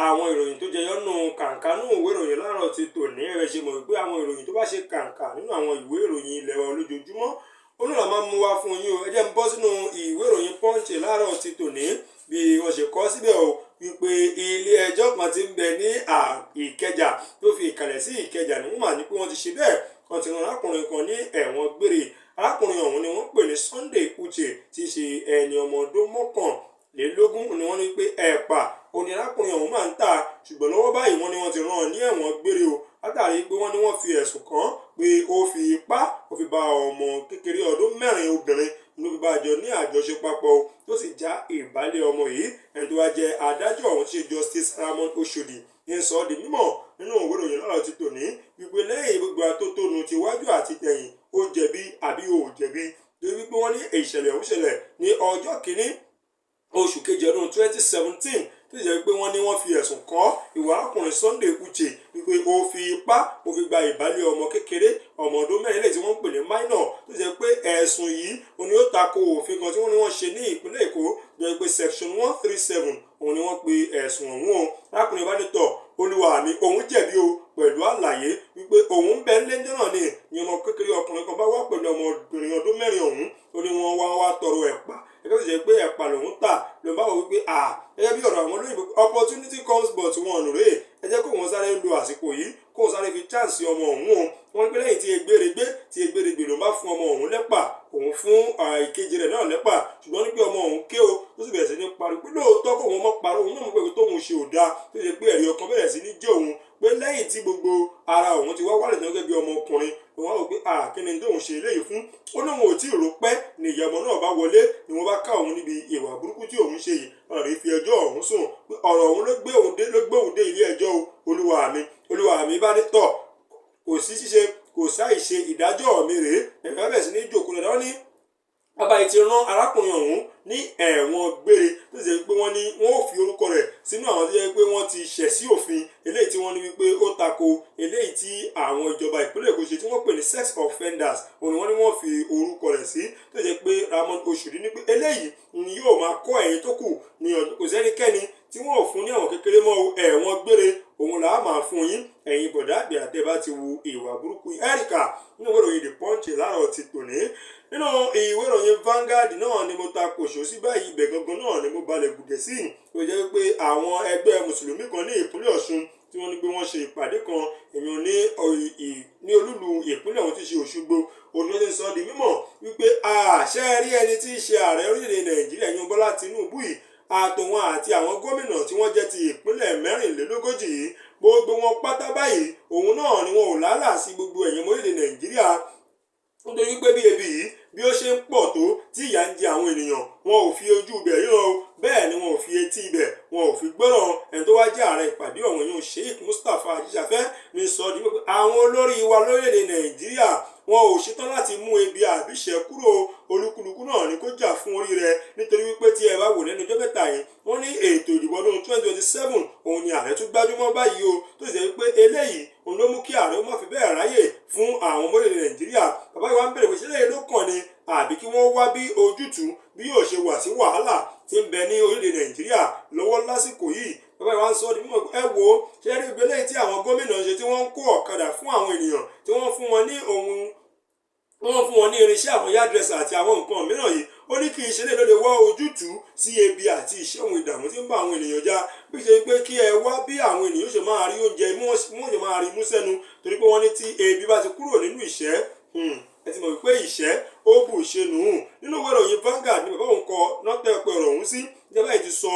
àwọn ìròyìn tó jẹyọ nù kàǹkà nù ìwé ìròyìn láàárọ̀ ti tòní ẹ̀rẹ̀ ṣe mọ̀ wípé àwọn ìròyìn tó bá ṣe kàǹkà nínú àwọn ìwé ìròyìn ilẹ̀ wa lójoojúmọ́ olùlà máa mú wá fún yín o ẹ jẹ́ n bọ́ sínú ìwé ìròyìn Punch láàárọ̀ ti tòní bí wọ́n ṣe kọ síbẹ̀ o wípé ilé ẹjọ́ kan ti ń bẹ ní Ìkẹjà tó fi ìkàlẹ̀ sí Ìkẹjà ní wọ́n mà ní pé wọ́n ti ṣe bẹ́ẹ̀ wọ́n ti rán arákùnrin kan ní ẹ̀wọ̀n gbére arákùnrin ọ̀hún ni wọ́n pè ní Sunday Uche tí í ṣe ẹni ọmọ ọdún mọ́kànlélógún ni wọ́n ní pé ẹ̀pà òní arákùnrin ọ̀hún máa ń tà ṣùgbọ́n lọ́wọ́ báyìí wọ́n ní wọ́n ti rán an ní ẹ̀wọ̀n gbére o látàrí pé wọ́n ní wọ́n fi ẹ̀sùn kàn pé ó fi ipá ó fi bá ọmọ kékeré ọdún mẹ́rin obìnrin ló fi bá a jọ ní àjọṣe papọ̀ o tó sì já ìbálẹ̀ ọmọ yìí ẹni tó wá jẹ́ adájọ́ ọ̀hún ṣe Justice Ramon Oshodi ń sọ ọ́ di mímọ̀ nínú òwe ìròyìn lọ́rọ̀ ti tòní wípé lẹ́yìn gbogbo atótónu ti wájú àti tẹ̀yìn ó jẹ̀bi àbí ò jẹ̀bi torí wípé wọ́n ní ìṣẹ̀lẹ̀ ọ̀hún ṣẹlẹ̀ ní ọjọ́ kìíní oṣù kejì ọdún 2017 tó jẹ́ pé wọ́n ní wọ́n fi ẹ̀sùn kàn ìwà arákùnrin Sunday Uche wípé ó fi ipá ó fi gba ìbálẹ̀ ọmọ kékeré ọmọ ọdún mẹ́rin lè tí wọ́n ń pè ní minor tó jẹ́ pé ẹ̀sùn yìí òun ni ó tako òfin kan tí wọ́n ní wọ́n ṣe ní ìpínlẹ̀ Èkó jẹ́ pé section 137 òun ni wọ́n pe ẹ̀sùn ọ̀hún o arákùnrin bá ní tọ̀ olúwa mi òun jẹ̀bi o pẹ̀lú àlàyé wípé òun bẹ lẹ́jọ́ náà ní ọmọ kékeré ọkùnrin kan bá wá pẹ̀lú ọmọbìnrin ọdún mẹ́rin ọ̀hún ó ní wọ́n wá tọrọ ẹ̀pà ẹgbẹ́ tó jẹ́ pé ẹ̀pà lòun tà ló bá wọ wípé gẹ́gẹ́ bí ọ̀rọ̀ àwọn olóyìnbó opportunity comes but one rèé ẹ jẹ́ kó wọ́n sáré lo àsìkò yìí kó wọ́n sáré fi chance ọmọ ọ̀hún o wọ́n ní pé lẹ́yìn tí egbèrègbè ló bá fún ọmọ ọ̀hún lẹ́pà òun fún ìkejì rẹ̀ náà lẹ́pà ṣùgbọ́n ní pé ọmọ ọ̀hún ké o tó sì bẹ̀rẹ̀ sí ní pariwo pé lóòótọ́ kó wọ́n mọ́ parọ́ òun náà mọ̀ pé tóun ṣe ò dáa tó ṣe pé ẹ̀rí ọkàn bẹ̀rẹ̀ sí ní jẹ́ òun pé lẹ́yìn tí gbogbo ara òun ti wá wálẹ̀ tán gẹ́gẹ́ bí ọmọkùnrin òun á wò pé kíni tóun ṣe eléyìí fún ó lóun ò tí ì rò pẹ́ ní ìyá ọmọ náà bá wọlé ni wọ́n bá ká òun níbi ìwà burúkú tí òun ṣe yìí ọ̀rọ̀ rí fi ẹjọ́ ọ̀hún sùn pé ọ̀rọ̀ òun ló gbé òun dé ilé ẹjọ́ olúwa mi bá ní tọ̀ kò sí ṣíṣe kò sáì ṣe ìdájọ́ mi rèé ẹ̀mí bá bẹ̀rẹ̀ sí ní jòkó lọ́dọ̀ ní bàbá yìí ti rán arákùnrin ọ̀hún ní ẹ̀wọ̀n gbére tó ṣe pé wọ́n ní wọ́n ò fi orúkọ rẹ̀ sínú àwọn tó yẹ pé wọ́n ti ṣẹ̀ sí òfin eléyìí tí wọ́n ní wípé ó tako eléyìí tí àwọn ìjọba ìpínlẹ̀ Èkó ṣe tí wọ́n pè ní sex offenders òun ni wọ́n ní wọ́n fi orúkọ rẹ̀ sí tó ṣe pé Ramon Oshodi ní pé eléyìí ni yóò máa kọ́ ẹ̀yin tó kù ní ọdún kò sẹ́nikẹ́ni tí wọ́n ò fún ní àwọn kékeré mọ́ ẹ̀wọ̀n gbére òun là á máa fún yín ẹ̀yin bọ̀dá àgbẹ̀ àtẹ́ bá ti wu ìwà burúkú Erika nínú ìwé ìròyìn The Punch láàárọ̀ ti tòní nínú ìwé ìròyìn Vanguard náà ni mo ta kòṣó sí báyìí ibẹ̀ gangan náà ni mo balẹ̀ gùdẹ̀ sí tó jẹ́ pé àwọn ẹgbẹ́ mùsùlùmí kan ní ìpínlẹ̀ Ọ̀ṣun tí wọ́n ní pé wọ́n ṣe ìpàdé kan èèyàn ní olúlu ìpínlẹ̀ ọ̀hún ti ṣe Òṣogbo olùdókè sọ di mímọ̀ wípé àṣẹ rí ẹni tí í ṣe ààrẹ orílẹ̀-èdè Nàìjíríà yan Bọ́lá Tinubu yìí àtòwọn àti àwọn gómìnà tí wọ́n jẹ́ ti ìpínlẹ̀ mẹ́rìnlélógójì yìí gbogbo wọn pátá báyìí òun náà ni wọn ò lálàá sí gbogbo ẹ̀yàn orílẹ̀-èdè Nàìjíríà nítorí pé bí ebi yìí bí ó ṣe ń pọ̀ tó tí ìyà ń jẹ àwọn ènìyàn wọn ò fi ojú ibẹ̀ ríran o bẹ́ẹ̀ ni wọn ò fi etí ibẹ̀ wọn ò fi gbọ́ràn ẹni tó wá jẹ́ ààrẹ ìpàdé ọ̀hún yóò Sheikh Mustapha Ajíṣafẹ́ ní sọ di pé àwọn olórí wa lórílẹ̀‐èdè Nàìjíríà wọn ò ṣetán láti mú ebi àbíṣẹ́ kúrò olúkúlùkù náà ni kó jà fún orí rẹ̀ nítorí wípé tí ẹ bá wò lẹ́nu ọjọ́ mẹ́ta yìí wọ́n ní ètò ìdìbò ọdún 2027 òun ni ààrẹ tún gbájúmọ́ báyìí o tó sì jẹ́ wípé eléyìí òun ló mú kí ààrẹ ó má fi bẹ́ẹ̀ ráyè fún àwọn ọmọ orílẹ̀ Nàìjíríà bàbá ìwà ń bèrè pé ṣẹlẹ̀ ló kàn ni àbí kí wọ́n wá bí ojútùú bí yóò ṣe wà sí wàhálà tí ń bẹ ní orílẹ̀ Nàìjíríà lọ́wọ́ lásìkò yìí bàbá ìwà ń sọ ọ́ di mímọ̀ ẹ wo ṣe rí ìgbélé tí àwọn gómìnà ṣe tí wọ́n ń kó ọ̀kadà fún àwọn ènìyàn tí wọ́n fún wọn ní irinṣẹ́ àwọn yádrẹ́sà àti àwọn nǹkan mìíràn yìí ó ní kí ìṣẹ̀lẹ̀ ló lè wá ojútùú sí ebi àti ìṣẹ́hun ìdààmú tí ń bá àwọn ènìyàn já bí ṣe pé kí ẹ wá bí àwọn ènìyàn ṣe máa rí oúnjẹ wọ́n ṣe máa rí mú sẹ́nu torí pé wọ́n ní tí ebi bá ti kúrò nínú ìṣẹ́ ẹ ti mọ̀ wípé ìṣẹ́ ó bù ṣe nù ún nínú ìwé ìròyìn Vanguard ni bàbá òun kọ nọ́tẹ̀ pé ọ̀rọ̀ ọ̀hún sí ìjọba yìí ti sọ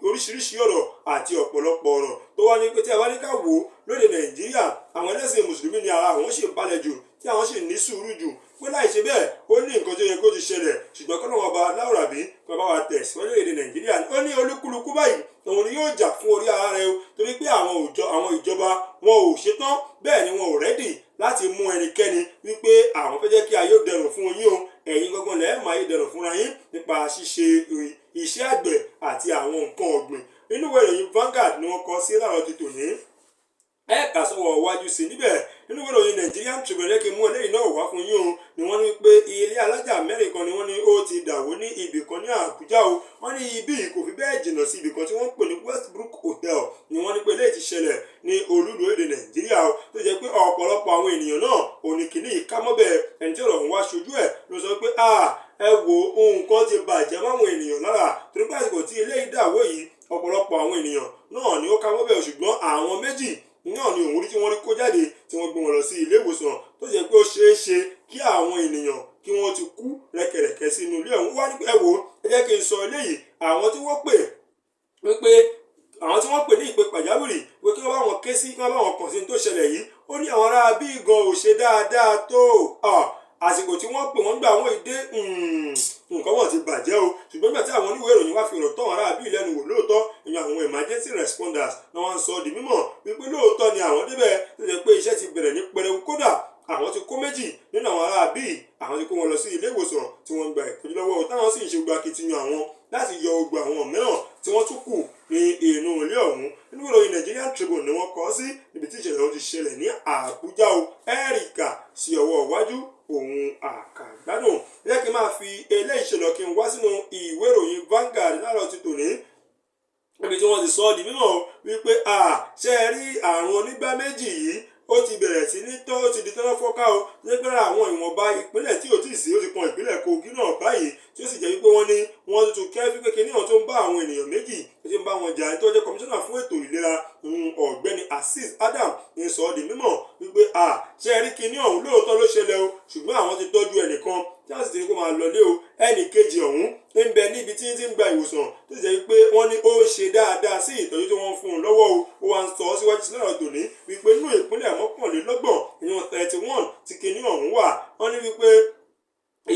oríṣiríṣi ọ̀rọ̀ àti ọ̀pọ̀lọpọ̀ ọ̀rọ̀ tó wá ní pé tí a bá ní ká wò ó lóde Nàìjíríà àwọn ẹlẹ́sìn mùsùlùmí ni ara àwọn ṣì ń balẹ̀ jù tí àwọn ṣì ní sùúrù jù pé láì ṣe bẹ́ẹ̀ ó ní nǹkan tó yẹ kó ti ṣẹlẹ̀ ṣùgbọ́n kọ́nà wọn bá láwùrábí kó bá wa tẹ̀ síwájú èdè Nàìjíríà ó ní olúkúlùkù báyìí òun ni yóò jà fún orí ara rẹ̀ o torí pé àwọn ìjọba wọn ò ṣetán bẹ́ẹ̀ ni wọn ò rẹ́dì láti mú ẹnikẹ́ni wípé àwọn fẹ́ jẹ́ kí ayé ó dẹrùn fún yín o ẹ̀yin gangan lẹ́ẹ̀ máa yé dẹrùn fúnra yín nípa ṣíṣe iṣẹ́ àgbẹ̀ àti àwọn nǹkan ọ̀gbìn nínú ìwé ìròyìn Vanguard ni wọ́n kọ sí láàárọ̀ ti tòní ẹ̀ka sọ̀wọ́ wájú sí níbẹ̀ nínú ìwé ìròyìn Nigerian Tribune kí mú eléyìí náà wá fún yín o ni wọ́n ní pé ilé alájà mẹ́rin kan ni wọ́n ní ó ti dàwó ní ibì kan ní Àbújá o wọ́n ní ibí kò fi bẹ́ẹ̀ jìnnà sí ibì kan tí wọ́n ń pè ní Westbrook Hotel méjì náà ni òun rí tí wọ́n rí kó jáde tí wọ́n gbé wọn lọ sí ilé ìwòsàn tó jẹ́ pé ó ṣeé ṣe kí àwọn ènìyàn kí wọ́n ti kú rẹ́kẹ̀rẹ́kẹ́ sínú ilé ọ̀hún. Wá ní pé ẹ wò ẹ jẹ́ kí n sọ eléyìí àwọn tí wọ́n pè ní ìpè pàjáwìrì pé kí wọ́n bá wọn ké sí kí wọ́n bá wọn kàn sí ní tó ṣẹlẹ̀ yìí ó ní àwọn ará bí gan ò ṣe dáadáa tó àsìkò tí wọ́n pè wọ́n gbà wọ́n ìdé nǹkan wọ́n ti bàjẹ́ o ṣùgbọ́n nígbà tí àwọn oníwèé ìròyìn wá fi ọ̀rọ̀ tọ́ àwọn ará bí lẹ́nu wò lóòótọ́ ìyẹn àwọn emergency responders náà wọ́n ń sọ di mímọ̀ wípé lóòótọ́ ni àwọn débẹ̀ tó jẹ́ pé iṣẹ́ ti bẹ̀rẹ̀ ní pẹrẹwu kódà àwọn ti kó méjì nínú àwọn ará bíi àwọn ti kó wọn lọ sí ilé ìwòsàn tí wọ́n ń gba ìtọ́jú lọ́wọ́ táwọn sì ń ṣe gbogbo akitiyan àwọn láti yọ gbogbo àwọn mìíràn tí wọ́n tún kù ní inú ilé ọ̀hún. Nínú ìròyìn Nigerian Tribune ni wọ́n kọ sí níbi tí ìṣẹ̀lẹ̀ ọ̀hún ti ṣẹlẹ̀ ní Àbújá o Ẹ́ríkà sí ọwọ́ iwájú òun àkàgbádùn. Ẹ jẹ́ kí n máa fi eléyìí ṣe lọ kí n wá sínú ìwé ìròyìn Vanguard láàárọ̀ ti tòní níbi tí wọ́n ti sọ ọ́ di mímọ̀ wípé ṣe rí àrùn onígbá méjì yìí ó ti bẹ̀rẹ̀ sí ní tó ti di tọ́lọ́ fọ́ká o nígbà àwọn ìwọ̀nba ìpínlẹ̀ tí ò tí ì sí ó ti kan ìpínlẹ̀ Kogi náà báyìí tí ó sì jẹ́ wípé wọ́n ní wọ́n tún kẹ́fí kékeré níwọ̀n tó ń bá àwọn ènìyàn méjì tó ti ń bá wọn jà tó jẹ́ kọmíṣánná fún ètò ìlera ọ̀gbẹ́ni Azeez Adam ń sọ ọ́ di mímọ̀ wípé ṣe rí kinní ọ̀hún lóòótọ́ ló ṣẹlẹ̀ o ṣùgbọ́n àwọn ti tọ́jú ẹnìkan tí wọ́n sì ti ní kó máa lọlé o ẹnì kejì ọ̀hún ń bẹ níbi tí ń ti ń gba ìwòsàn tó sì jẹ́ wípé wọ́n ní ó ń ṣe dáadáa sí ìtọ́jú tí wọ́n ń fún un lọ́wọ́ o ó wá ń sọ ọ́ síwájú sí lọ́rọ̀ tòní wípé nínú ìpínlẹ̀ mọ́kànlélọ́gbọ̀n ìyẹn 31 tí kinní ọ̀hún wà wọ́n ní wípé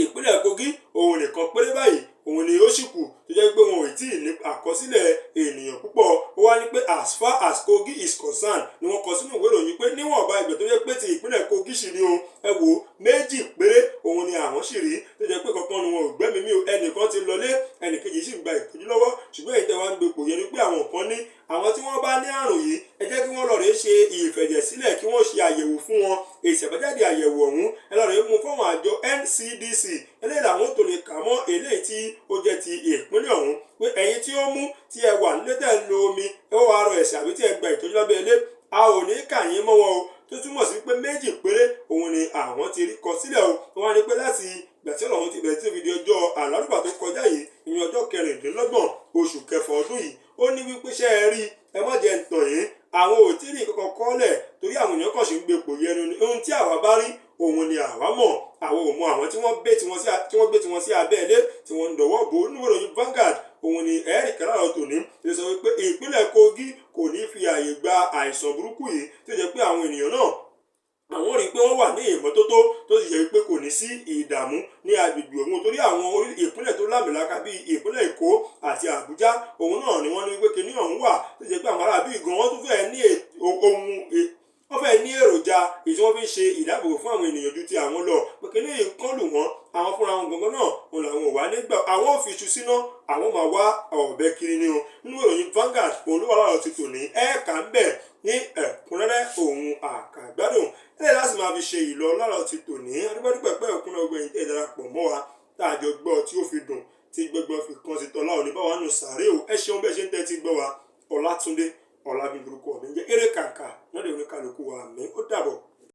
ìpínlẹ̀ Kogi òun nìkan péré báyìí òun ni ó sì kù tó jẹ́ pé wọn ò tí ì ní àkọsílẹ̀ ènìyàn púpọ̀ ó wá ní pé as far as Kogi is concerned ni wọ́n kọ sínú ìwé ìròyìn pé níwọ̀nba ìgbà tó jẹ́ pé ti ìpínlẹ̀ Kogi sì ni o ẹ wò méjì péré òun ni àwọn sì rí tó jẹ́ pé kankan ni wọn ò gbẹ́mí mi o ẹnìkan ti lọlé ẹnìkejì sì ń gba ìtọ́jú lọ́wọ́ ṣùgbọ́n èyí tẹ́ wá ń gbé pò yẹn ni pé àwọn kan ní àwọn tí wọ́n bá ní àrùn yìí ẹ jẹ́ kí wọ́n lọ rèé ṣe ìfẹ̀jẹ̀sílẹ̀ kí wọ́n ṣe àyẹ̀wò fún wọn èsì àbájáde àyẹ̀wò ọ̀hún ẹ lọ rèé mú fáwọn àjọ NCDC eléyìí làwọn tó lè kà mọ́ eléyìí tí ó jẹ́ ti ìpínlẹ̀ ọ̀hún pé ẹ̀yin tí ó mú tí ẹ wà nílé tẹ̀ ń lo omi ẹ wọ́n wá rọ ẹ̀sẹ̀ àbí tí ẹ gba ìtọ́jú lábẹ́ ilé a ò ní kà yín mọ́ wọn o tó túmọ̀ sí pé méjì péré òun ni àwọn ti rí kọ sílẹ̀ o wọ́n á ní pé láti ìgbà tí ọ̀hún ti bẹ̀rẹ̀ tí ó fi di ọjọ́ àlárúbà tó kọjá yìí ìyẹn ọjọ́ 26 oṣù kẹfà ọdún yìí ó ní wípé ṣe é rí ẹ má jẹ́ ń tàn yín àwọn ò tí ì rí kankan kọ́lẹ̀ torí àwọn èèyàn kàn ṣe ń gbepò yẹnu ni ohun tí àwa bá rí òun ni àwa mọ̀ àwọn ò mọ àwọn tí wọ́n gbé tiwọn sí abẹ́ ilé tí wọ́n ń dọ̀wọ́ bò ó nínú ìròyìn Vanguard òun ni Ẹ́ríkà láàárọ̀ tòní ti sọ wípé ìpínlẹ̀ Kogi kò ní fi àyè gba àìsàn burúkú yìí tó jẹ́ pé àwọn ènìyàn náà àwọn rí i pé wọ́n wà ní ìmọ́tótó tó sì jẹ́ pé kò ní sí ìdààmú ní agbègbè ọ̀hún torí àwọn ìpínlẹ̀ tó lámìlaka bíi ìpínlẹ̀ Èkó àti Àbújá òun náà ni wọ́n ní wípé kinní ọ̀hún wà tó jẹ́ pé àwọn ará bíi gan wọ́n tún fẹ́ẹ́ ní wọ́n fẹ́ẹ́ ní èròjà èyí tí wọ́n fi ń ṣe ìdáàbòbò fún àwọn ènìyàn ju ti àwọn lọ pé kinní yìí kán lù wọ́n àwọn fúnra wọn gangan náà òun làwọn ò wá nígbà àwọn ò fi iṣu síná àwọn máa wá ọ̀bẹ kiri ni o nínú ìròyìn Vanguard òun ló wà láàárọ̀ ti tòní ẹ̀ẹ̀ka ń bẹ̀ ní ẹ̀kúnrẹ́rẹ́ òun àkàgbádùn ẹ̀rẹ́ láti máa fi ṣe ìlọ láàárọ̀ ti tòní adúgbòdúpẹ̀pẹ́ òkúnná ọgbẹ̀yìn tẹ̀ darapọ̀ mọ́ wa tá a jọ gbọ́ tí ó fi dùn tí gbẹgbẹ́ fi kan sí tọ́lá òní báwa nù sàárè o ẹ ṣeun bẹ́ẹ̀ ṣe ń tẹ́tí gbọ́ wa Ọlátúndé Ọlábídúrúkọ mi jẹ́ eré kàǹkà lọ́dẹ̀ oníkàlùkù wa mi ó dàbọ̀.